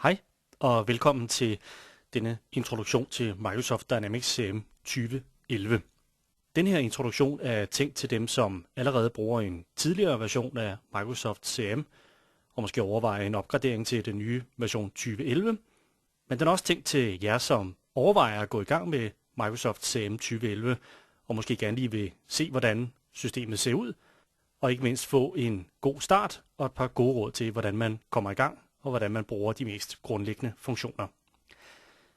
Hej og velkommen til denne introduktion til Microsoft Dynamics CRM 2011. Den her introduktion er tænkt til dem, som allerede bruger en tidligere version af Microsoft CRM og måske overvejer en opgradering til den nye version 2011. Men den er også tænkt til jer, som overvejer at gå i gang med Microsoft CRM 2011 og måske gerne lige vil se, hvordan systemet ser ud, og ikke mindst få en god start og et par gode råd til, hvordan man kommer i gang og hvordan man bruger de mest grundlæggende funktioner.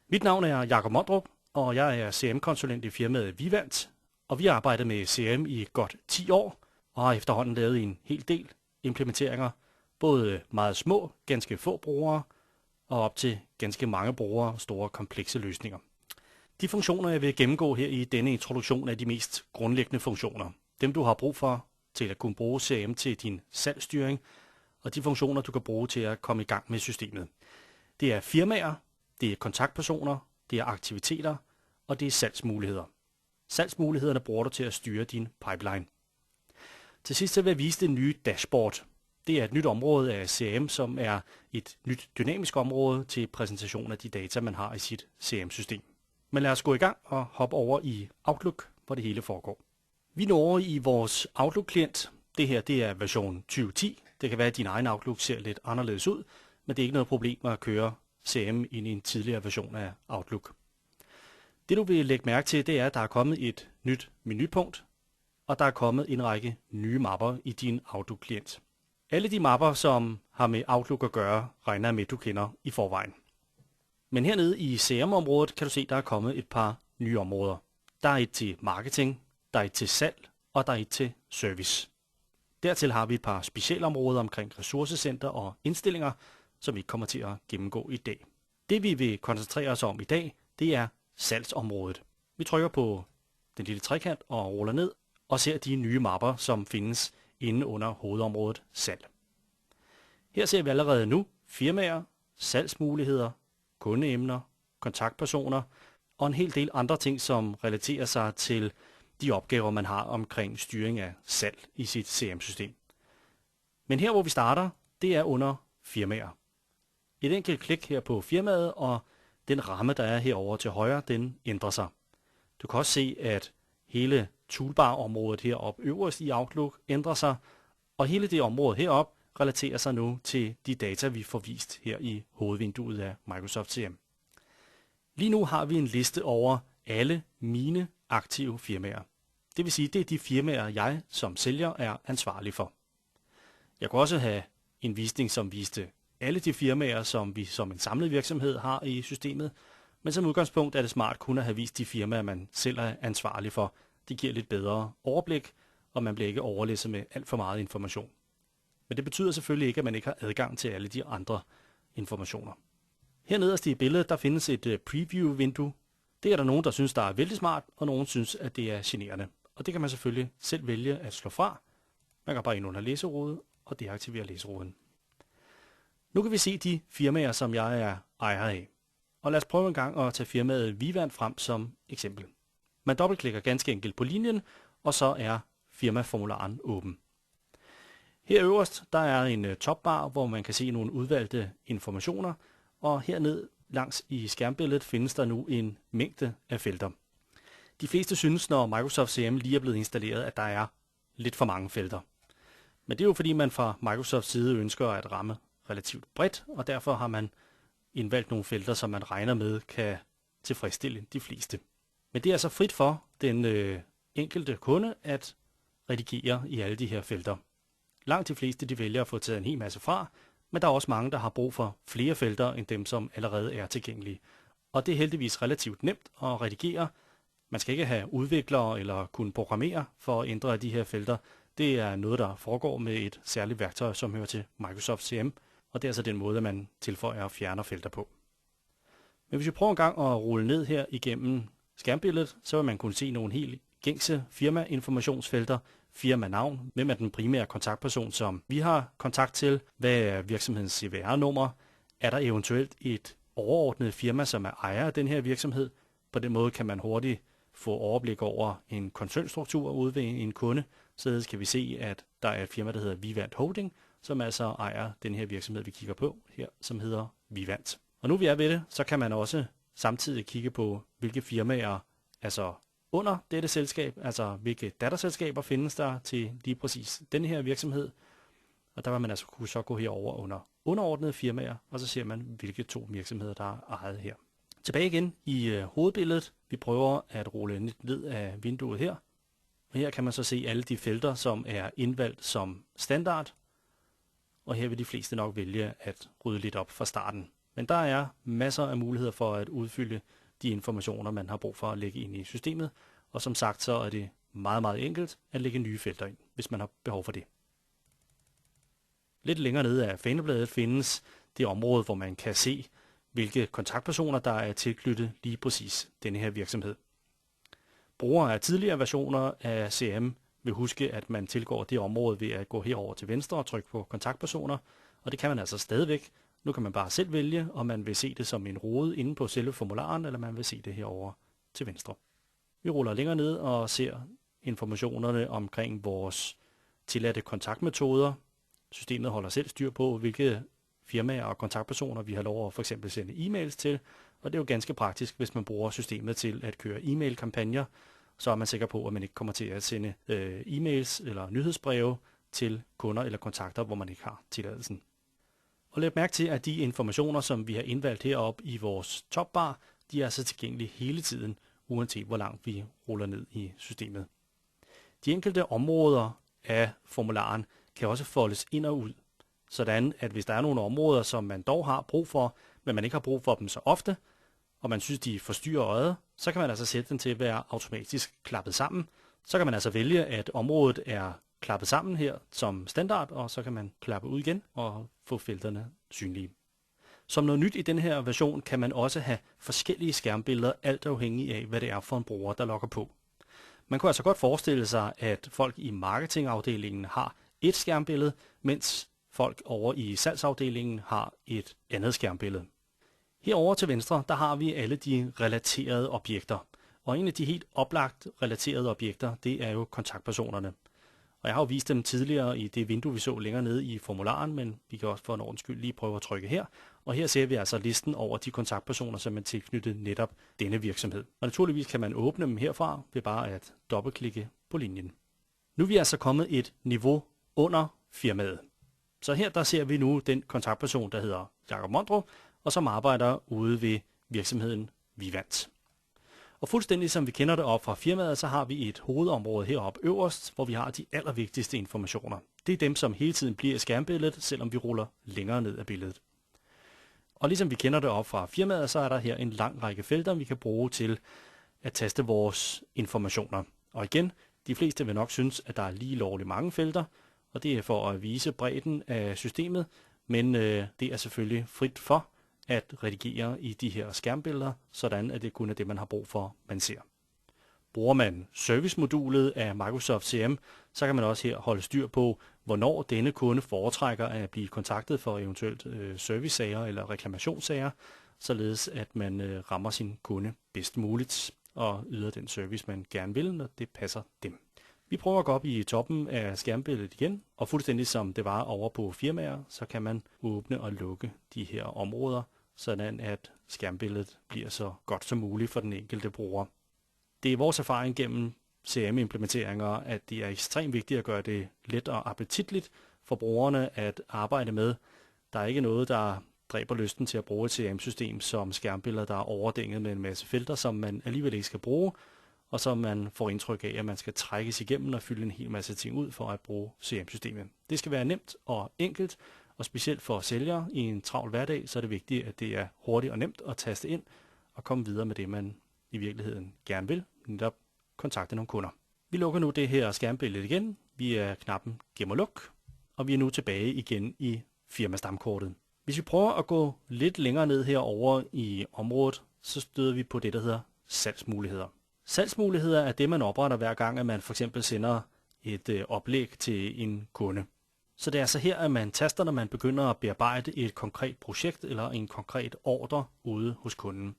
Mit navn er Jakob Mondrup, og jeg er CRM-konsulent i firmaet Vivant, og vi har arbejdet med CRM i godt 10 år og har efterhånden lavet en hel del implementeringer, både meget små, ganske få brugere, og op til ganske mange brugere og store komplekse løsninger. De funktioner, jeg vil gennemgå her i denne introduktion, er de mest grundlæggende funktioner. Dem, du har brug for til at kunne bruge CRM til din salgsstyring, og de funktioner, du kan bruge til at komme i gang med systemet. Det er firmaer, det er kontaktpersoner, det er aktiviteter, og det er salgsmuligheder. Salgsmulighederne bruger du til at styre din pipeline. Til sidst vil jeg vise det nye dashboard. Det er et nyt område af CRM, som er et nyt dynamisk område til præsentation af de data, man har i sit CRM-system. Men lad os gå i gang og hoppe over i Outlook, hvor det hele foregår. Vi er nu over i vores Outlook-klient. Det her det er version 2010. Det kan være, at din egen Outlook ser lidt anderledes ud, men det er ikke noget problem at køre CRM ind i en tidligere version af Outlook. Det du vil lægge mærke til, det er, at der er kommet et nyt menupunkt, og der er kommet en række nye mapper i din Outlook-klient. Alle de mapper, som har med Outlook at gøre, regner jeg med, du kender i forvejen. Men hernede i CRM-området kan du se, at der er kommet et par nye områder. Der er et til marketing, der er et til salg, og der er et til service. Dertil har vi et par specialområder omkring ressourcecenter og indstillinger, som vi kommer til at gennemgå i dag. Det vi vil koncentrere os om i dag, det er salgsområdet. Vi trykker på den lille trekant og ruller ned og ser de nye mapper, som findes inde under hovedområdet salg. Her ser vi allerede nu firmaer, salgsmuligheder, kundeemner, kontaktpersoner og en hel del andre ting, som relaterer sig til de opgaver, man har omkring styring af salg i sit CRM-system. Men her, hvor vi starter, det er under firmaer. Et enkelt klik her på firmaet, og den ramme, der er herovre til højre, den ændrer sig. Du kan også se, at hele toolbar-området heroppe øverst i Outlook ændrer sig, og hele det område heroppe relaterer sig nu til de data, vi får vist her i hovedvinduet af Microsoft CRM. Lige nu har vi en liste over alle mine aktive firmaer. Det vil sige, det er de firmaer, jeg som sælger er ansvarlig for. Jeg kunne også have en visning, som viste alle de firmaer, som vi som en samlet virksomhed har i systemet, men som udgangspunkt er det smart kun at have vist de firmaer, man selv er ansvarlig for. Det giver lidt bedre overblik, og man bliver ikke overlæsset med alt for meget information. Men det betyder selvfølgelig ikke, at man ikke har adgang til alle de andre informationer. Her nederst i billedet, der findes et preview-vindue. Det er der nogen, der synes, der er vældig smart, og nogen synes, at det er generende. Og det kan man selvfølgelig selv vælge at slå fra. Man kan bare ind under læserode og deaktivere læseruden. Nu kan vi se de firmaer, som jeg er ejer af. Og lad os prøve en gang at tage firmaet Vivant frem som eksempel. Man dobbeltklikker ganske enkelt på linjen, og så er firmaformularen åben. Her øverst der er en topbar, hvor man kan se nogle udvalgte informationer, og herned langs i skærmbilledet findes der nu en mængde af felter. De fleste synes, når Microsoft CRM lige er blevet installeret, at der er lidt for mange felter. Men det er jo fordi, man fra Microsofts side ønsker at ramme relativt bredt, og derfor har man indvalgt nogle felter, som man regner med kan tilfredsstille de fleste. Men det er altså frit for den enkelte kunde at redigere i alle de her felter. Langt de fleste de vælger at få taget en hel masse fra, men der er også mange, der har brug for flere felter end dem, som allerede er tilgængelige. Og det er heldigvis relativt nemt at redigere. Man skal ikke have udviklere eller kunne programmere for at ændre de her felter. Det er noget, der foregår med et særligt værktøj, som hører til Microsoft CRM, og det er altså den måde, man tilføjer og fjerner felter på. Men hvis vi prøver en gang at rulle ned her igennem skærmbilledet, så vil man kunne se nogle helt gængse firmainformationsfelter, firmanavn, hvem er den primære kontaktperson, som vi har kontakt til, hvad er virksomhedens CVR-nummer, er der eventuelt et overordnet firma, som er ejer af den her virksomhed. På den måde kan man hurtigt få overblik over en koncernstruktur ude ved en kunde. Således kan vi se, at der er et firma, der hedder Vivant Holding, som altså ejer den her virksomhed, vi kigger på her, som hedder Vivant. Og nu vi er ved det, så kan man også samtidig kigge på, hvilke firmaer, altså under dette selskab, altså hvilke datterselskaber findes der til lige præcis denne her virksomhed. Og der vil man altså kunne så gå herover under underordnede firmaer, og så ser man, hvilke 2 virksomheder, der er ejet her. Tilbage igen i hovedbilledet. Vi prøver at rulle ned af vinduet her. Og her kan man så se alle de felter, som er indvalgt som standard. Og her vil de fleste nok vælge at rydde lidt op fra starten. Men der er masser af muligheder for at udfylde de informationer, man har brug for at lægge ind i systemet. Og som sagt, så er det meget, meget enkelt at lægge nye felter ind, hvis man har behov for det. Lidt længere nede af fanebladet findes det område, hvor man kan se, hvilke kontaktpersoner, der er tilknyttet lige præcis denne her virksomhed. Brugere af tidligere versioner af CRM vil huske, at man tilgår det område ved at gå herover til venstre og trykke på kontaktpersoner, og det kan man altså stadigvæk. Nu kan man bare selv vælge, om man vil se det som en rode inde på selve formularen, eller man vil se det herover til venstre. Vi ruller længere ned og ser informationerne omkring vores tilladte kontaktmetoder. Systemet holder selv styr på, hvilke firmaer og kontaktpersoner vi har lov at for eksempel sende e-mails til, og det er jo ganske praktisk, hvis man bruger systemet til at køre e-mail-kampagner, så er man sikker på, at man ikke kommer til at sende e-mails eller nyhedsbreve til kunder eller kontakter, hvor man ikke har tilladelsen. Og læg mærke til, at de informationer, som vi har indvalgt heroppe i vores topbar, de er altså tilgængelige hele tiden, uanset hvor langt vi ruller ned i systemet. De enkelte områder af formularen kan også foldes ind og ud, sådan at hvis der er nogle områder, som man dog har brug for, men man ikke har brug for dem så ofte, og man synes, de forstyrrer øjet, så kan man altså sætte den til at være automatisk klappet sammen. Så kan man altså vælge, at området er klappet sammen her som standard, og så kan man klappe ud igen og få felterne synlige. Som noget nyt i den her version kan man også have forskellige skærmbilleder, alt afhængig af, hvad det er for en bruger, der logger på. Man kunne altså godt forestille sig, at folk i marketingafdelingen har et skærmbillede, mens folk over i salgsafdelingen har et andet skærmbillede. Herover til venstre, der har vi alle de relaterede objekter. Og en af de helt oplagt relaterede objekter, det er jo kontaktpersonerne. Og jeg har jo vist dem tidligere i det vindue, vi så længere nede i formularen, men vi kan også for en ordens skyld lige prøve at trykke her. Og her ser vi altså listen over de kontaktpersoner, som er tilknyttet netop denne virksomhed. Og naturligvis kan man åbne dem herfra ved bare at dobbeltklikke på linjen. Nu er vi altså kommet et niveau under firmaet. Så her der ser vi nu den kontaktperson, der hedder Jakob Mondrup, og som arbejder ude ved virksomheden Vivant. Og fuldstændig som vi kender det op fra firmaet, så har vi et hovedområde heroppe øverst, hvor vi har de allervigtigste informationer. Det er dem, som hele tiden bliver i skærmbilledet, selvom vi ruller længere ned af billedet. Og ligesom vi kender det op fra firmaet, så er der her en lang række felter, vi kan bruge til at taste vores informationer. Og igen, de fleste vil nok synes, at der er lige lovligt mange felter, og det er for at vise bredden af systemet, men det er selvfølgelig frit for at redigere i de her skærmbilleder, sådan at det kun er det, man har brug for, man ser. Bruger man servicemodulet af Microsoft CRM, så kan man også her holde styr på, hvornår denne kunde foretrækker at blive kontaktet for eventuelt servicesager eller reklamationssager, således at man rammer sin kunde bedst muligt og yder den service, man gerne vil, når det passer dem. Vi prøver at gå op i toppen af skærmbilledet igen, og fuldstændig som det var over på firmaer, så kan man åbne og lukke de her områder, sådan at skærmbilledet bliver så godt som muligt for den enkelte bruger. Det er vores erfaring gennem CRM-implementeringer, at det er ekstremt vigtigt at gøre det let og appetitligt for brugerne at arbejde med. Der er ikke noget, der dræber lysten til at bruge et CRM-system som skærmbilleder, der er overdænget med en masse felter, som man alligevel ikke skal bruge, og så man får indtryk af, at man skal trækkes igennem og fylde en hel masse ting ud for at bruge CRM-systemet. Det skal være nemt og enkelt, og specielt for sælgere i en travl hverdag, så er det vigtigt, at det er hurtigt og nemt at taste ind og komme videre med det, man i virkeligheden gerne vil, netop kontakte nogle kunder. Vi lukker nu det her skærmbillede igen via knappen Gem og Luk, og vi er nu tilbage igen i firmastamkortet. Hvis vi prøver at gå lidt længere ned herover i området, så støder vi på det, der hedder salgsmuligheder. Salgsmuligheder er det, man opretter hver gang, at man for eksempel sender et oplæg til en kunde. Så det er altså her, at man taster, når man begynder at bearbejde et konkret projekt eller en konkret ordre ude hos kunden.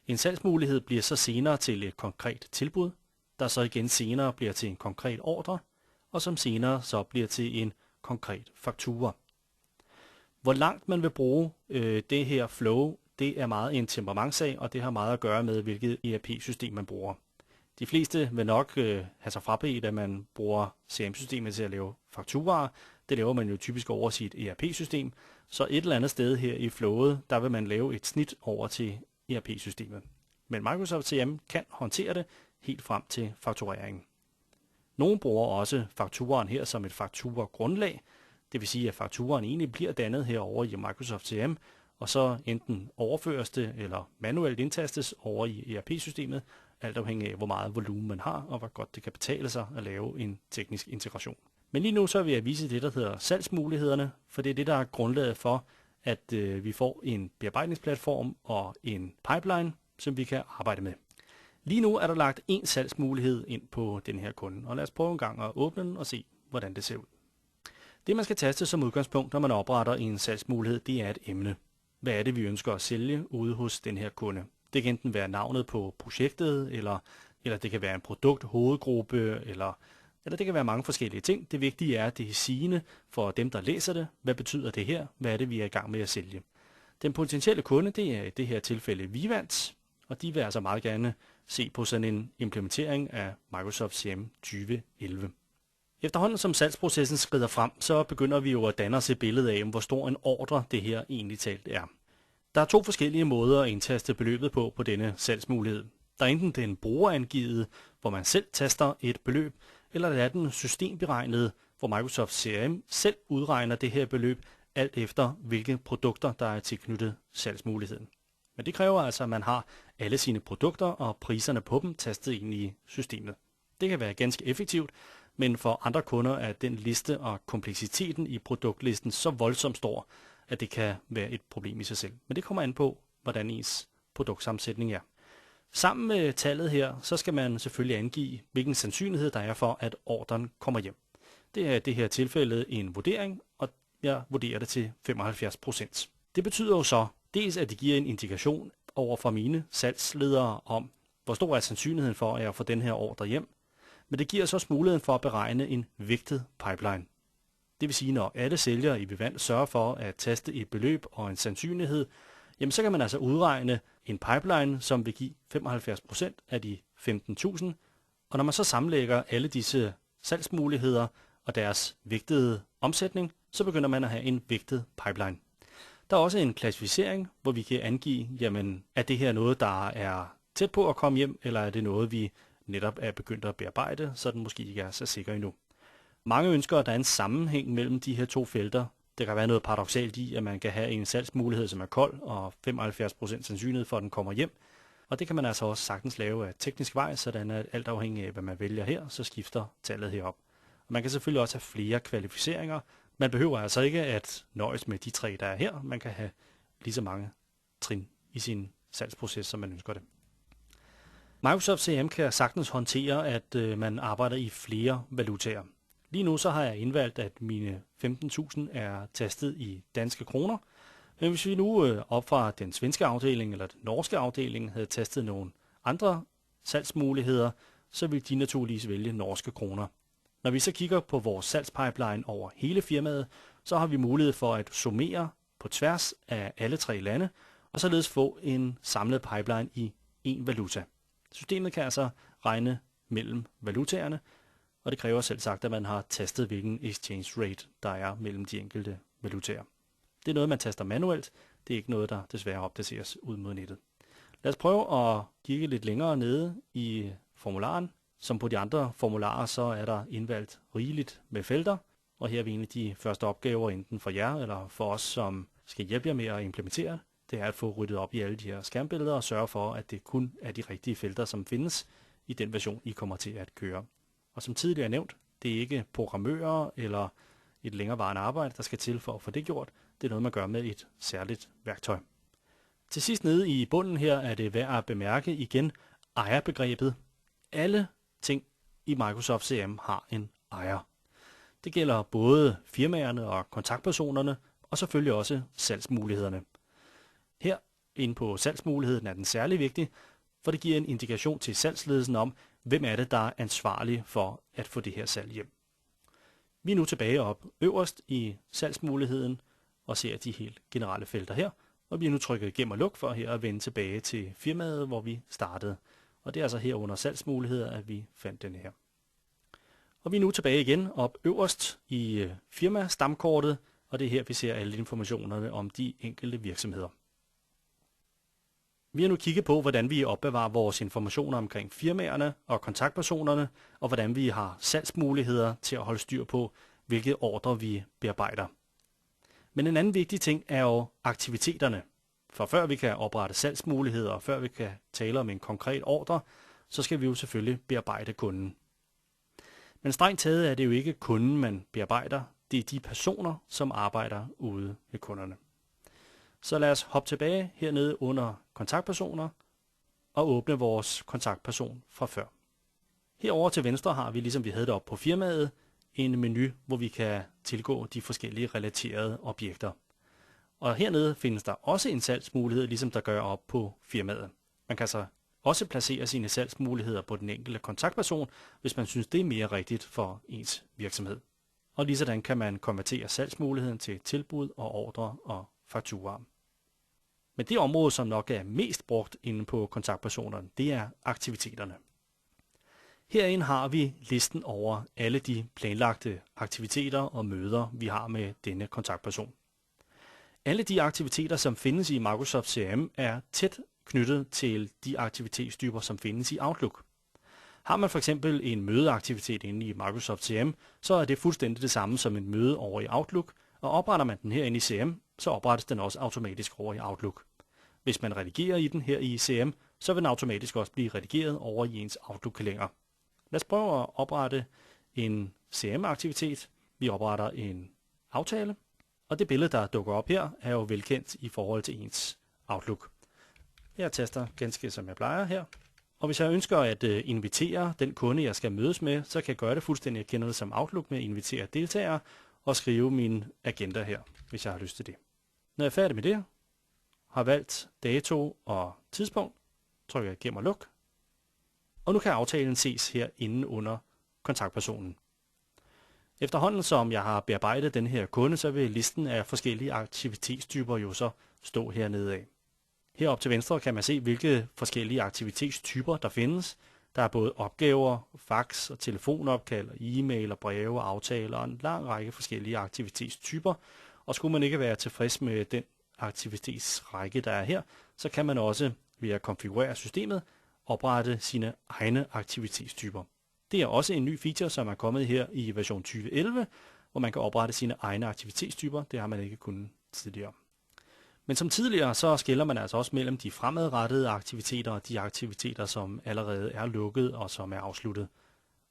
En salgsmulighed bliver så senere til et konkret tilbud, der så igen senere bliver til en konkret ordre, og som senere så bliver til en konkret faktura. Hvor langt man vil bruge det her flow, det er meget en temperamentsag, og det har meget at gøre med, hvilket ERP-system man bruger. De fleste vil nok have sig frabedt, at man bruger CRM-systemet til at lave fakturaer. Det laver man jo typisk over sit ERP-system. Så et eller andet sted her i flowet, der vil man lave et snit over til ERP-systemet. Men Microsoft CRM kan håndtere det helt frem til faktureringen. Nogle bruger også fakturaen her som et fakturagrundlag. Det vil sige, at fakturaen egentlig bliver dannet herovre i Microsoft CRM, og så enten overføres det eller manuelt indtastes over i ERP-systemet, alt afhængig af, hvor meget volumen man har, og hvor godt det kan betale sig at lave en teknisk integration. Men lige nu så vil jeg vise det, der hedder salgsmulighederne, for det er det, der er grundlaget for, at vi får en bearbejdningsplatform og en pipeline, som vi kan arbejde med. Lige nu er der lagt en salgsmulighed ind på den her kunde, og lad os prøve en gang at åbne den og se, hvordan det ser ud. Det, man skal taste som udgangspunkt, når man opretter en salgsmulighed, det er et emne. Hvad er det, vi ønsker at sælge ude hos den her kunde? Det kan enten være navnet på projektet, eller det kan være en produkthovedgruppe, eller det kan være mange forskellige ting. Det vigtige er, at det er sigende for dem, der læser det. Hvad betyder det her? Hvad er det, vi er i gang med at sælge? Den potentielle kunde, det er i det her tilfælde Vivant, og de vil altså meget gerne se på sådan en implementering af Microsoft CRM 2011. Efterhånden som salgsprocessen skrider frem, så begynder vi jo at danne os et billede af, hvor stor en ordre det her egentlig talt er. Der er 2 forskellige måder at indtaste beløbet på denne salgsmulighed. Der er enten den brugerangivet, hvor man selv taster et beløb, eller der er den systemberegnede, hvor Microsoft CRM selv udregner det her beløb, alt efter hvilke produkter, der er tilknyttet salgsmuligheden. Men det kræver altså, at man har alle sine produkter og priserne på dem tastet ind i systemet. Det kan være ganske effektivt, men for andre kunder er den liste og kompleksiteten i produktlisten så voldsomt stor, at det kan være et problem i sig selv. Men det kommer an på, hvordan ens produktsammensætning er. Sammen med tallet her, så skal man selvfølgelig angive, hvilken sandsynlighed der er for, at ordren kommer hjem. Det er i det her tilfælde en vurdering, og jeg vurderer det til 75%. Det betyder jo så, dels at det giver en indikation over for mine salgsledere om, hvor stor er sandsynligheden for, at jeg får den her ordre hjem, men det giver så også muligheden for at beregne en vægtet pipeline. Det vil sige, når alle sælgere i Vivant sørger for at taste et beløb og en sandsynlighed, jamen så kan man altså udregne en pipeline, som vil give 75% af de 15.000. Og når man så sammenlægger alle disse salgsmuligheder og deres vægtede omsætning, så begynder man at have en vægtet pipeline. Der er også en klassificering, hvor vi kan angive, jamen er det her noget, der er tæt på at komme hjem, eller er det noget, vi netop er begyndt at bearbejde, så den måske ikke er så sikker endnu. Mange ønsker, at der er en sammenhæng mellem de her 2 felter. Det kan være noget paradoksalt i, at man kan have en salgsmulighed, som er kold, og 75% sandsynlighed for, at den kommer hjem. Og det kan man altså også sagtens lave af teknisk vej, sådan at alt afhængig af, hvad man vælger her, så skifter tallet herop. Og man kan selvfølgelig også have flere kvalificeringer. Man behøver altså ikke at nøjes med de 3, der er her. Man kan have lige så mange trin i sin salgsproces, som man ønsker det. Microsoft CRM kan sagtens håndtere, at man arbejder i flere valutaer. Lige nu så har jeg indvalgt, at mine 15.000 er tastet i danske kroner. Men hvis vi nu op fra den svenske afdeling eller den norske afdeling havde tastet nogle andre salgsmuligheder, så vil de naturligvis vælge norske kroner. Når vi så kigger på vores salgspipeline over hele firmaet, så har vi mulighed for at summere på tværs af alle 3 lande, og således få en samlet pipeline i én valuta. Systemet kan altså regne mellem valutaerne, og det kræver selv sagt, at man har tastet, hvilken exchange rate der er mellem de enkelte valutaer. Det er noget, man taster manuelt. Det er ikke noget, der desværre opdateres ud mod nettet. Lad os prøve at kigge lidt længere nede i formularen. Som på de andre formularer, så er der indvalgt rigeligt med felter, og her er vi egentlig de første opgaver, enten for jer eller for os, som skal hjælpe jer med at implementere. Det er at få ryddet op i alle de her skærmbilleder og sørge for, at det kun er de rigtige felter, som findes i den version, I kommer til at køre. Og som tidligere nævnt, det er ikke programmører eller et længerevarende arbejde, der skal til for at få det gjort. Det er noget, man gør med et særligt værktøj. Til sidst nede i bunden her er det værd at bemærke igen ejerbegrebet. Alle ting i Microsoft CRM har en ejer. Det gælder både firmaerne og kontaktpersonerne, og selvfølgelig også salgsmulighederne. Her inde på salgsmuligheden er den særlig vigtig, for det giver en indikation til salgsledelsen om, hvem er det, der er ansvarlig for at få det her salg hjem. Vi er nu tilbage op øverst i salgsmuligheden, og ser de helt generelle felter her. Og vi har nu trykket gem og luk for her at vende tilbage til firmaet, hvor vi startede. Og det er altså her under salgsmuligheder, at vi fandt den her. Og vi er nu tilbage igen op øverst i firma-stamkortet, og det er her, vi ser alle informationerne om de enkelte virksomheder. Vi har nu kigget på, hvordan vi opbevarer vores informationer omkring firmaerne og kontaktpersonerne, og hvordan vi har salgsmuligheder til at holde styr på, hvilke ordrer vi bearbejder. Men en anden vigtig ting er jo aktiviteterne. For før vi kan oprette salgsmuligheder, og før vi kan tale om en konkret ordre, så skal vi jo selvfølgelig bearbejde kunden. Men strengt taget er det jo ikke kunden, man bearbejder. Det er de personer, som arbejder ude ved kunderne. Så lad os hoppe tilbage hernede under kontaktpersoner og åbne vores kontaktperson fra før. Herover til venstre har vi, ligesom vi havde det oppe på firmaet, en menu, hvor vi kan tilgå de forskellige relaterede objekter. Og hernede findes der også en salgsmulighed, ligesom der gør op på firmaet. Man kan så også placere sine salgsmuligheder på den enkelte kontaktperson, hvis man synes, det er mere rigtigt for ens virksomhed. Og ligesådan kan man konvertere salgsmuligheden til tilbud og ordre og fakturaer. Men det område, som nok er mest brugt inde på kontaktpersonerne, det er aktiviteterne. Herinde har vi listen over alle de planlagte aktiviteter og møder, vi har med denne kontaktperson. Alle de aktiviteter, som findes i Microsoft CRM, er tæt knyttet til de aktivitetstyper, som findes i Outlook. Har man for eksempel en mødeaktivitet inde i Microsoft CRM, så er det fuldstændig det samme som en møde over i Outlook, og opretter man den herinde i CRM, så oprettes den også automatisk over i Outlook. Hvis man redigerer i den her i CRM, så vil den automatisk også blive redigeret over i ens Outlook-kalender. Lad os prøve at oprette en CRM-aktivitet. Vi opretter en aftale, og det billede, der dukker op her, er jo velkendt i forhold til ens Outlook. Jeg taster ganske som jeg plejer her. Og hvis jeg ønsker at invitere den kunde, jeg skal mødes med, så kan jeg gøre det fuldstændig. Jeg kender det som Outlook med at invitere deltagere og skrive min agenda her, hvis jeg har lyst til det. Når jeg er færdig med det, har valgt dato og tidspunkt, trykker jeg gem og luk. Og nu kan aftalen ses her inde under kontaktpersonen. Efterhånden som jeg har bearbejdet den her kunde, så vil listen af forskellige aktivitetstyper jo så stå hernede af. Heroppe til venstre kan man se, hvilke forskellige aktivitetstyper der findes. Der er både opgaver, fax og telefonopkald, e-mail og breve, aftaler og en lang række forskellige aktivitetstyper. Og skulle man ikke være tilfreds med den aktivitetsrække, der er her, så kan man også ved at konfigurere systemet oprette sine egne aktivitetstyper. Det er også en ny feature, som er kommet her i version 2011, hvor man kan oprette sine egne aktivitetstyper. Det har man ikke kunnet tidligere. Men som tidligere, så skelner man altså også mellem de fremadrettede aktiviteter og de aktiviteter, som allerede er lukket og som er afsluttet.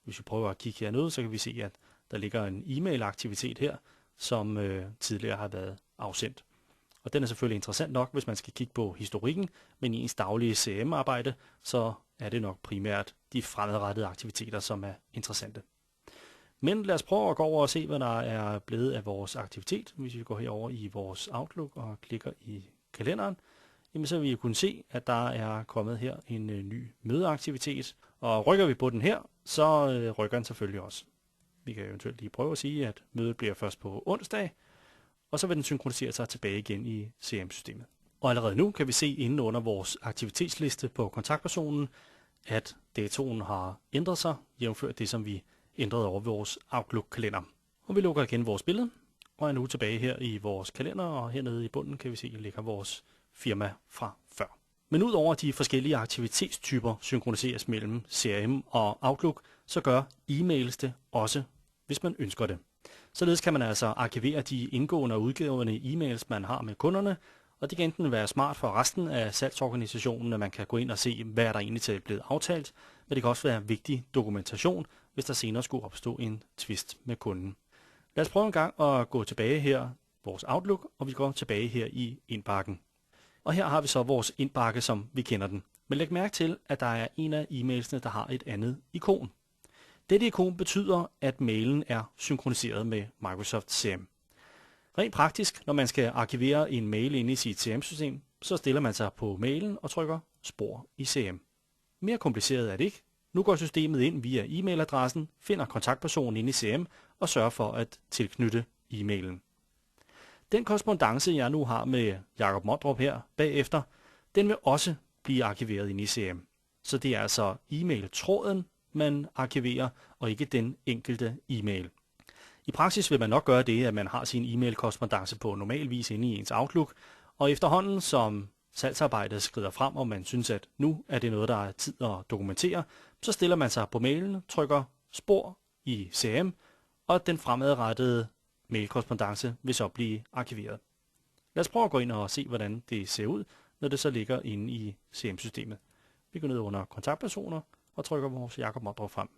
Hvis vi prøver at kigge hernede, så kan vi se, at der ligger en e-mail-aktivitet her, som tidligere har været afsendt. Og den er selvfølgelig interessant nok, hvis man skal kigge på historikken, men i ens daglige CRM-arbejde, så er det nok primært de fremadrettede aktiviteter, som er interessante. Men lad os prøve at gå over og se, hvad der er blevet af vores aktivitet. Hvis vi går herover i vores Outlook og klikker i kalenderen, jamen så vil vi kunne se, at der er kommet her en ny mødeaktivitet. Og rykker vi på den her, så rykker den selvfølgelig også. Vi kan eventuelt lige prøve at sige, at mødet bliver først på onsdag, og så vil den synkronisere sig tilbage igen i CRM-systemet. Og allerede nu kan vi se inde under vores aktivitetsliste på kontaktpersonen, at datoen har ændret sig, jævnført det, som vi ændrede over vores Outlook-kalender. Og vi lukker igen vores billede, og er nu tilbage her i vores kalender, og hernede i bunden kan vi se, at ligger vores firma fra før. Men ud over de forskellige aktivitetstyper synkroniseres mellem CRM og Outlook, så gør e-mails det også, hvis man ønsker det. Således kan man altså arkivere de indgående og udgående e-mails, man har med kunderne, og det kan enten være smart for resten af salgsorganisationen, at man kan gå ind og se, hvad der egentlig er blevet aftalt, men det kan også være vigtig dokumentation, hvis der senere skulle opstå en tvist med kunden. Lad os prøve en gang at gå tilbage her, vores Outlook, og vi går tilbage her i indbakken. Og her har vi så vores indbakke, som vi kender den. Men læg mærke til, at der er en af e-mailsene, der har et andet ikon. Dette ikon betyder, at mailen er synkroniseret med Microsoft CRM. Rent praktisk, når man skal arkivere en mail inde i sit CRM-system, så stiller man sig på mailen og trykker spor i CRM. Mere kompliceret er det ikke. Nu går systemet ind via e-mailadressen, finder kontaktpersonen inde i CRM og sørger for at tilknytte e-mailen. Den korrespondance, jeg nu har med Jakob Mondrup her bagefter, den vil også blive arkiveret inde i CRM. Så det er altså e-mail-tråden, man arkiverer, og ikke den enkelte e-mail. I praksis vil man nok gøre det, at man har sin e-mail-korrespondance på normal vis inde i ens Outlook, og efterhånden som salgsarbejdet skrider frem, og man synes, at nu er det noget, der er tid at dokumentere, så stiller man sig på mailen, trykker spor i CRM, og den fremadrettede mailkorrespondance vil så blive arkiveret. Lad os prøve at gå ind og se, hvordan det ser ud, når det så ligger inde i CRM-systemet. Vi går ned under kontaktpersoner og trykker vores Jakob Mondrup frem.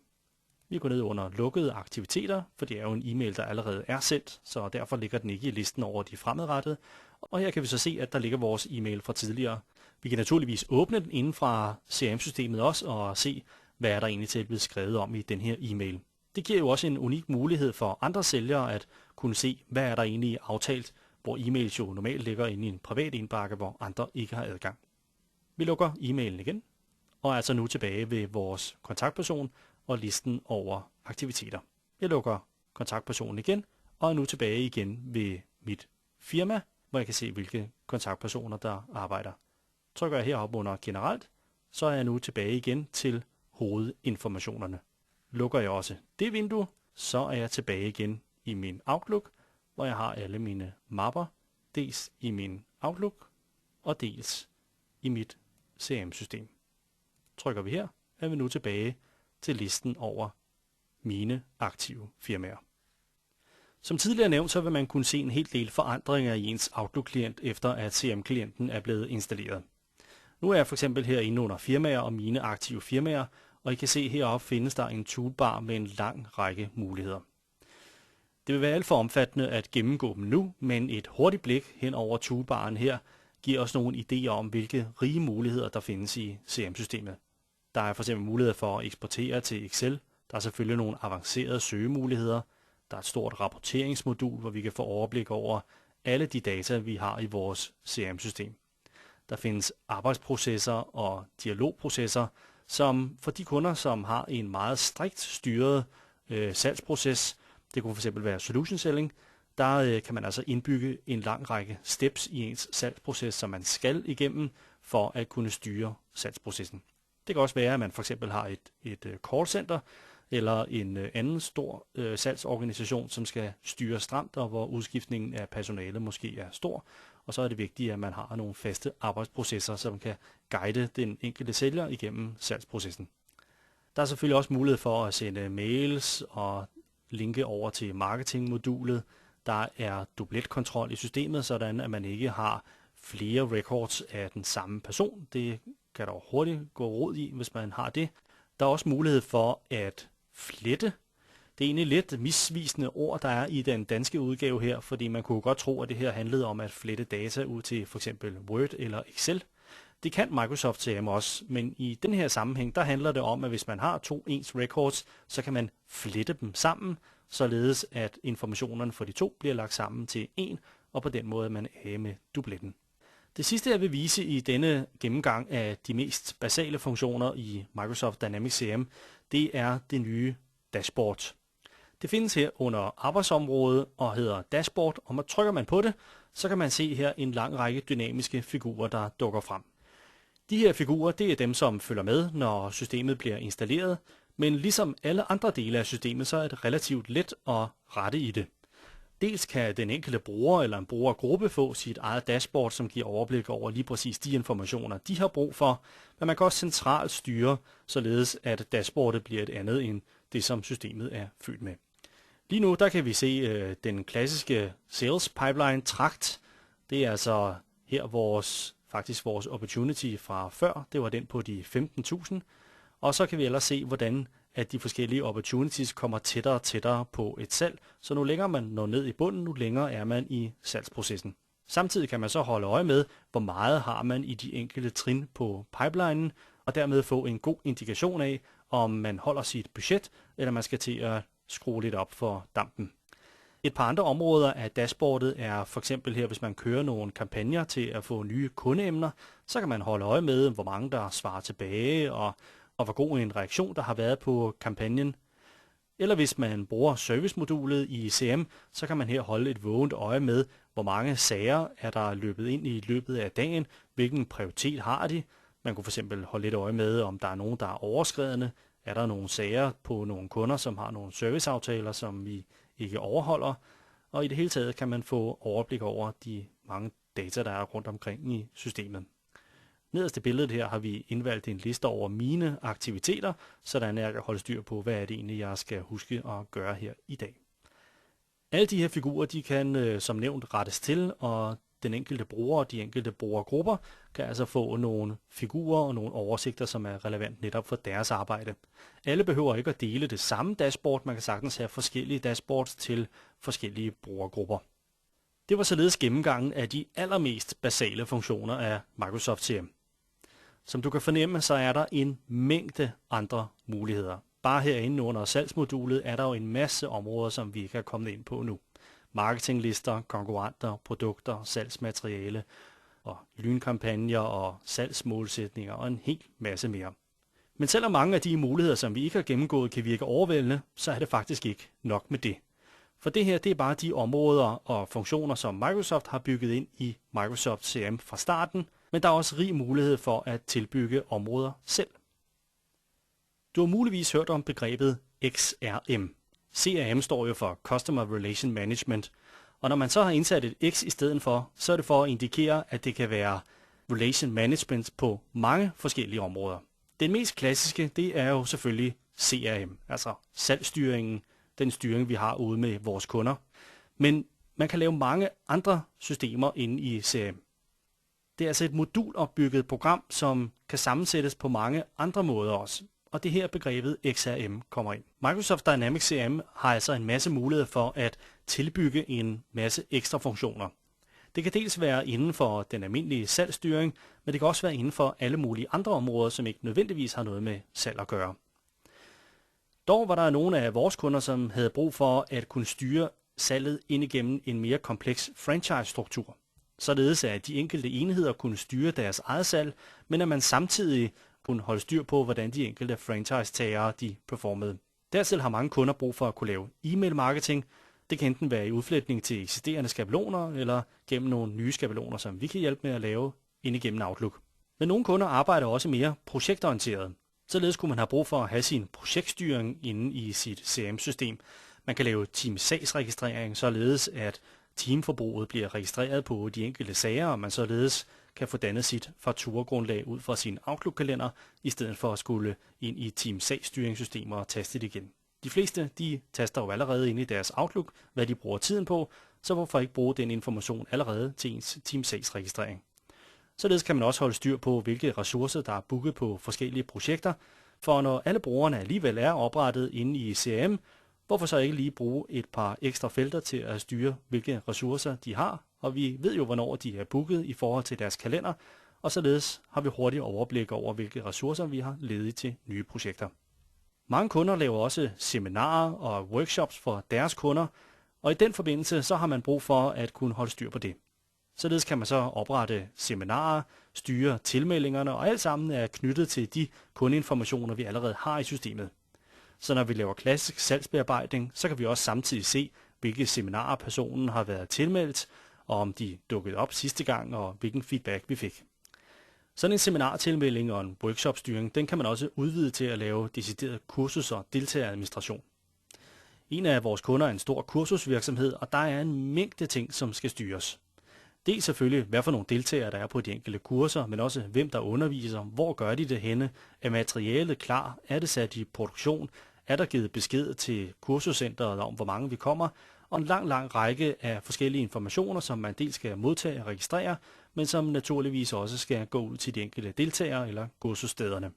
Vi går ned under lukkede aktiviteter, for det er jo en e-mail, der allerede er sendt, så derfor ligger den ikke i listen over de fremadrettede. Og her kan vi så se, at der ligger vores e-mail fra tidligere. Vi kan naturligvis åbne den inden fra CRM-systemet også og se, hvad er der egentlig til at blive skrevet om i den her e-mail. Det giver jo også en unik mulighed for andre sælgere at kunne se, hvad er der egentlig aftalt, hvor e-mails jo normalt ligger inde i en privat indbakke, hvor andre ikke har adgang. Vi lukker e-mailen igen, og er altså nu tilbage ved vores kontaktperson og listen over aktiviteter. Jeg lukker kontaktpersonen igen, og er nu tilbage igen ved mit firma, hvor jeg kan se, hvilke kontaktpersoner, der arbejder. Trykker jeg herop under generelt, så er jeg nu tilbage igen til hovedinformationerne. Lukker jeg også det vindue, så er jeg tilbage igen i min Outlook, hvor jeg har alle mine mapper, dels i min Outlook og dels i mit CRM-system. Trykker vi her, er vi nu tilbage til listen over mine aktive firmaer. Som tidligere nævnt, så vil man kunne se en hel del forandringer i ens Outlook-klient, efter at CRM-klienten er blevet installeret. Nu er jeg for eksempel herinde under firmaer og mine aktive firmaer, og I kan se heroppe findes der en toolbar med en lang række muligheder. Det vil være alt for omfattende at gennemgå dem nu, men et hurtigt blik hen over toolbaren her giver os nogle idéer om, hvilke rige muligheder der findes i CRM-systemet. Der er f.eks. mulighed for at eksportere til Excel. Der er selvfølgelig nogle avancerede søgemuligheder. Der er et stort rapporteringsmodul, hvor vi kan få overblik over alle de data, vi har i vores CRM-system. Der findes arbejdsprocesser og dialogprocesser, som for de kunder, som har en meget strikt styret salgsproces, det kunne fx være solution selling, der kan man altså indbygge en lang række steps i ens salgsproces, som man skal igennem for at kunne styre salgsprocessen. Det kan også være, at man for eksempel har et callcenter eller en anden stor salgsorganisation, som skal styre stramt, og hvor udskiftningen af personale måske er stor. Og så er det vigtigt, at man har nogle faste arbejdsprocesser, som kan guide den enkelte sælger igennem salgsprocessen. Der er selvfølgelig også mulighed for at sende mails og linke over til marketingmodulet. Der er dubletkontrol i systemet, sådan at man ikke har flere records af den samme person. Det kan der hurtigt gå rod i, hvis man har det. Der er også mulighed for at flette. Det er egentlig lidt misvisende ord, der er i den danske udgave her, fordi man kunne godt tro, at det her handlede om at flette data ud til f.eks. Word eller Excel. Det kan Microsoft CRM også, men i den her sammenhæng, der handler det om, at hvis man har to ens records, så kan man flette dem sammen, således at informationerne for de to bliver lagt sammen til en, og på den måde man er med dubletten. Det sidste, jeg vil vise i denne gennemgang af de mest basale funktioner i Microsoft Dynamics CRM, det er det nye dashboard. Det findes her under arbejdsområdet og hedder dashboard, og trykker man på det, så kan man se her en lang række dynamiske figurer, der dukker frem. De her figurer, det er dem, som følger med, når systemet bliver installeret, men ligesom alle andre dele af systemet, så er det relativt let at rette i det. Dels kan den enkelte bruger eller en brugergruppe få sit eget dashboard, som giver overblik over lige præcis de informationer, de har brug for, men man kan også centralt styre, således at dashboardet bliver et andet end det, som systemet er født med. Lige nu der kan vi se den klassiske sales pipeline trakt. Det er altså her vores opportunity fra før. Det var den på de 15.000. Og så kan vi ellers se, hvordan at de forskellige opportunities kommer tættere og tættere på et salg. Så nu længere man når ned i bunden, nu længere er man i salgsprocessen. Samtidig kan man så holde øje med, hvor meget har man i de enkelte trin på pipelinen, og dermed få en god indikation af, om man holder sit budget, eller man skal til at skrue lidt op for dampen. Et par andre områder af dashboardet er for eksempel her, hvis man kører nogle kampagner til at få nye kundeemner, så kan man holde øje med, hvor mange der svarer tilbage, og hvor god en reaktion der har været på kampagnen. Eller hvis man bruger servicemodulet i CRM, så kan man her holde et vågent øje med, hvor mange sager er der løbet ind i løbet af dagen, hvilken prioritet har de. Man kunne fx holde lidt øje med, om der er nogen, der er overskredende. Er der nogle sager på nogle kunder, som har nogle serviceaftaler, som vi ikke overholder? Og i det hele taget kan man få overblik over de mange data, der er rundt omkring i systemet. Nederst i billedet her har vi indvalgt en liste over mine aktiviteter, sådan at jeg kan holde styr på, hvad er det egentlig, jeg skal huske at gøre her i dag. Alle de her figurer, de kan som nævnt rettes til, og den enkelte bruger og de enkelte brugergrupper kan altså få nogle figurer og nogle oversigter, som er relevant netop for deres arbejde. Alle behøver ikke at dele det samme dashboard, man kan sagtens have forskellige dashboards til forskellige brugergrupper. Det var således gennemgangen af de allermest basale funktioner af Microsoft CRM. Som du kan fornemme, så er der en mængde andre muligheder. Bare herinde under salgsmodulet er der jo en masse områder, som vi ikke er kommet ind på nu. Marketinglister, konkurrenter, produkter, salgsmateriale og lynkampagner og salgsmålsætninger og en hel masse mere. Men selvom mange af de muligheder, som vi ikke har gennemgået, kan virke overvældende, så er det faktisk ikke nok med det. For det her, det er bare de områder og funktioner, som Microsoft har bygget ind i Microsoft CRM fra starten, men der er også rig mulighed for at tilbygge områder selv. Du har muligvis hørt om begrebet XRM. CRM står jo for Customer Relation Management, og når man så har indsat et X i stedet for, så er det for at indikere, at det kan være Relation Management på mange forskellige områder. Den mest klassiske, det er jo selvfølgelig CRM, altså salgsstyringen, den styring vi har ude med vores kunder. Men man kan lave mange andre systemer inde i CRM. Det er altså et modulopbygget program, som kan sammensættes på mange andre måder også. Og det er her begrebet XRM kommer ind. Microsoft Dynamics CRM har altså en masse muligheder for at tilbygge en masse ekstra funktioner. Det kan dels være inden for den almindelige salgsstyring, men det kan også være inden for alle mulige andre områder, som ikke nødvendigvis har noget med salg at gøre. Dog var der nogle af vores kunder, som havde brug for at kunne styre salget ind igennem en mere kompleks franchise-struktur. Således at de enkelte enheder kunne styre deres eget salg, men at man samtidig kunne holde styr på, hvordan de enkelte franchise-tagere de performede. Dertil har mange kunder brug for at kunne lave e-mail-marketing. Det kan enten være i udflætning til eksisterende skabeloner, eller gennem nogle nye skabeloner, som vi kan hjælpe med at lave ind igennem Outlook. Men nogle kunder arbejder også mere projektorienteret. Således kunne man have brug for at have sin projektstyring inde i sit CRM-system. Man kan lave team-sagsregistrering, således at teamforbruget bliver registreret på de enkelte sager, og man således kan få dannet sit fakturagrundlag ud fra sin Outlook-kalender, i stedet for at skulle ind i team-sagsstyringssystemer og taste det igen. De fleste de taster jo allerede ind i deres Outlook, hvad de bruger tiden på, så hvorfor ikke bruge den information allerede til ens team-sagsregistrering. Således kan man også holde styr på, hvilke ressourcer der er booket på forskellige projekter, for når alle brugerne alligevel er oprettet inde i CRM, hvorfor så ikke lige bruge et par ekstra felter til at styre, hvilke ressourcer de har, og vi ved jo, hvornår de er booket i forhold til deres kalender, og således har vi hurtigt overblik over, hvilke ressourcer vi har ledige til nye projekter. Mange kunder laver også seminarer og workshops for deres kunder, og i den forbindelse så har man brug for at kunne holde styr på det. Således kan man så oprette seminarer, styre tilmeldingerne, og alt sammen er knyttet til de kundeinformationer, vi allerede har i systemet. Så når vi laver klassisk salgsbearbejdning, så kan vi også samtidig se, hvilke seminarer personen har været tilmeldt, og om de dukkede op sidste gang, og hvilken feedback vi fik. Sådan en seminartilmelding og en workshopstyring, den kan man også udvide til at lave decideret kursus- og deltageradministration. En af vores kunder er en stor kursusvirksomhed, og der er en mængde ting, som skal styres. Dels selvfølgelig, hvad for nogle deltagere der er på de enkelte kurser, men også hvem der underviser, hvor gør de det henne, er materialet klar, er det sat i produktion, er der givet besked til kursuscenteret om, hvor mange vi kommer, og en lang række af forskellige informationer, som man dels skal modtage og registrere, men som naturligvis også skal gå ud til de enkelte deltagere eller kursusstederne.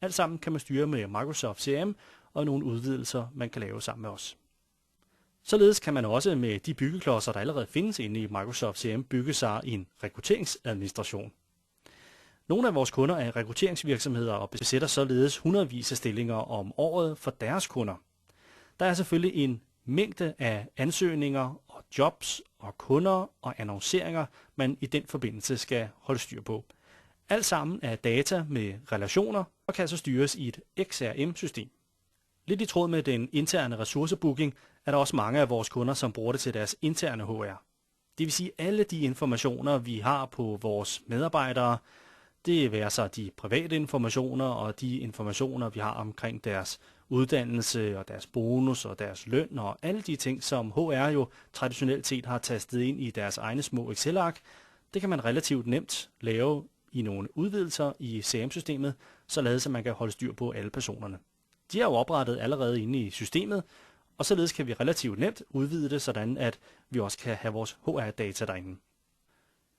Alt sammen kan man styre med Microsoft CRM og nogle udvidelser, man kan lave sammen med os. Således kan man også med de byggeklodser, der allerede findes inde i Microsoft CRM, bygge sig en rekrutteringsadministration. Nogle af vores kunder er rekrutteringsvirksomheder og besætter således hundredvis af stillinger om året for deres kunder. Der er selvfølgelig en mængde af ansøgninger og jobs og kunder og annonceringer, man i den forbindelse skal holde styr på. Alt sammen er data med relationer og kan så styres i et XRM-system. Lidt i tråd med den interne ressourcebooking er der også mange af vores kunder, som bruger det til deres interne HR. Det vil sige alle de informationer, vi har på vores medarbejdere, det vil være så de private informationer og de informationer, vi har omkring deres uddannelse og deres bonus og deres løn og alle de ting, som HR jo traditionelt set har tastet ind i deres egne små Excel-ark. Det kan man relativt nemt lave i nogle udvidelser i CRM-systemet, således at man kan holde styr på alle personerne. De er jo oprettet allerede inde i systemet, og således kan vi relativt nemt udvide det, sådan at vi også kan have vores HR-data derinde.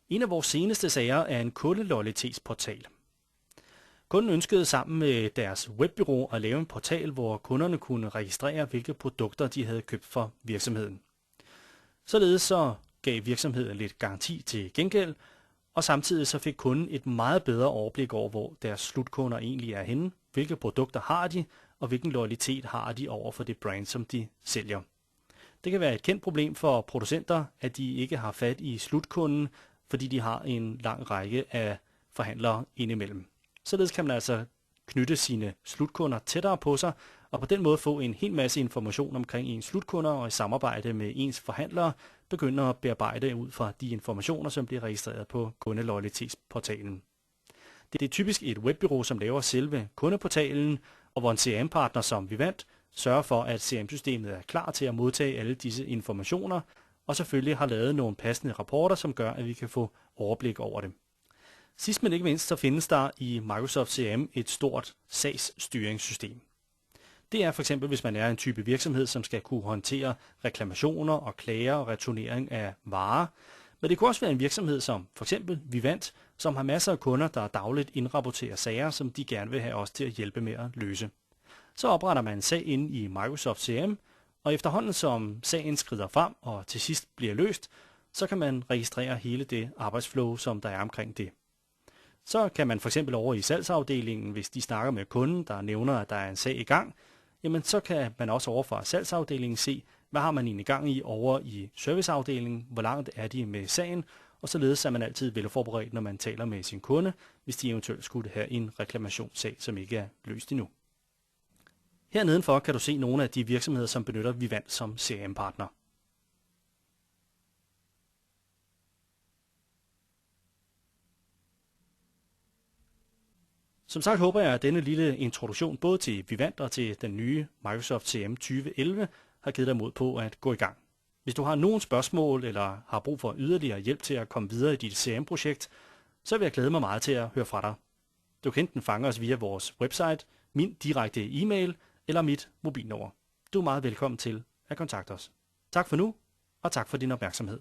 En af vores seneste sager er en kundeloyalitetsportal. Kunden ønskede sammen med deres webbureau at lave en portal, hvor kunderne kunne registrere, hvilke produkter de havde købt for virksomheden. Således så gav virksomheden lidt garanti til gengæld, og samtidig så fik kunden et meget bedre overblik over, hvor deres slutkunder egentlig er henne, hvilke produkter har de, og hvilken loyalitet har de over for det brand, som de sælger. Det kan være et kendt problem for producenter, at de ikke har fat i slutkunden, fordi de har en lang række af forhandlere indimellem. Således kan man altså knytte sine slutkunder tættere på sig, og på den måde få en hel masse information omkring ens slutkunder, og i samarbejde med ens forhandlere begynde at bearbejde ud fra de informationer, som bliver registreret på kundeloyalitetsportalen. Det er typisk et webbureau, som laver selve kundeportalen, og hvor en CRM-partner som Vivant sørger for, at CRM-systemet er klar til at modtage alle disse informationer, og selvfølgelig har lavet nogle passende rapporter, som gør, at vi kan få overblik over dem. Sidst men ikke mindst, så findes der i Microsoft CRM et stort sagsstyringssystem. Det er for eksempel, hvis man er en type virksomhed, som skal kunne håndtere reklamationer og klager og returnering af varer. Men det kunne også være en virksomhed som for eksempel Vivant, som har masser af kunder, der dagligt indrapporterer sager, som de gerne vil have os til at hjælpe med at løse. Så opretter man en sag inde i Microsoft CRM, og efterhånden som sagen skrider frem og til sidst bliver løst, så kan man registrere hele det arbejdsflow, som der er omkring det. Så kan man for eksempel over i salgsafdelingen, hvis de snakker med kunden, der nævner, at der er en sag i gang, jamen så kan man også over fra salgsafdelingen se, hvad har man egentlig i gang i over i serviceafdelingen, hvor langt er de med sagen, og således er man altid velforberedt, når man taler med sin kunde, hvis de eventuelt skulle have en reklamationssag, som ikke er løst endnu. Her nedenfor kan du se nogle af de virksomheder, som benytter Vivant som CRM-partner. Som sagt håber jeg, at denne lille introduktion både til Vivant og til den nye Microsoft CRM 2011 har givet dig mod på at gå i gang. Hvis du har nogle spørgsmål eller har brug for yderligere hjælp til at komme videre i dit CRM-projekt, så vil jeg glæde mig meget til at høre fra dig. Du kan enten fange os via vores website, min direkte e-mail eller mit mobilnummer. Du er meget velkommen til at kontakte os. Tak for nu, og tak for din opmærksomhed.